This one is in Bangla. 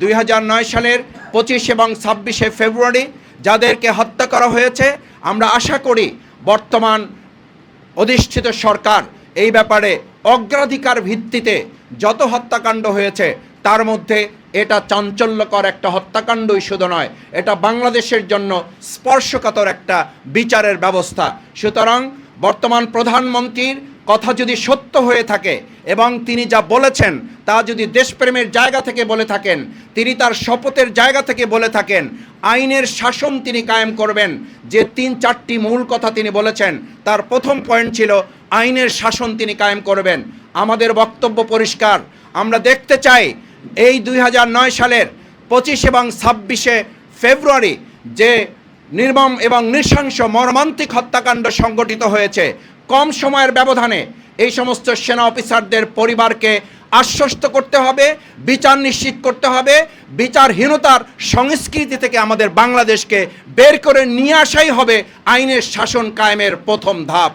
2009 সালের 25 এবং 26শে ফেব্রুয়ারি যাদেরকে হত্যা করা হয়েছে, আমরা আশা করি বর্তমান অধিষ্ঠিত সরকার এই ব্যাপারে অগ্রাধিকার ভিত্তিতে যত হত্যাকাণ্ড হয়েছে তার মধ্যে এটা চাঞ্চল্যকর একটা হত্যাকাণ্ডই শুধু নয়, এটা বাংলাদেশের জন্য স্পর্শকাতর একটা বিচারের ব্যবস্থা। সুতরাং বর্তমান প্রধানমন্ত্রীর কথা যদি সত্য হয়ে থাকে এবং তিনি যা বলেছেন তা যদি দেশপ্রেমের জায়গা থেকে বলে থাকেন, তিনি তার শপথের জায়গা থেকে বলে থাকেন, আইনের শাসন তিনি কায়েম করবেন, যে 3-4টি মূল কথা তিনি বলেছেন তার প্রথম পয়েন্ট ছিল আইনের শাসন তিনি কায়েম করবেন। আমাদের বক্তব্য পরিষ্কার, আমরা দেখতে চাই এই 2009 সালের 25 এবং 26শে ফেব্রুয়ারি যে নির্মম এবং নৃশংস মর্মান্তিক হত্যাকাণ্ড সংগঠিত হয়েছে, কম সময়ের ব্যবধানে এই সমস্ত সেনা অফিসারদের পরিবারকে আশ্বস্ত করতে হবে, বিচার নিশ্চিত করতে হবে। বিচারহীনতার সংস্কৃতি থেকে আমাদের বাংলাদেশকে বের করে নিয়ে আসাই হবে আইনের শাসন কায়েমের প্রথম ধাপ।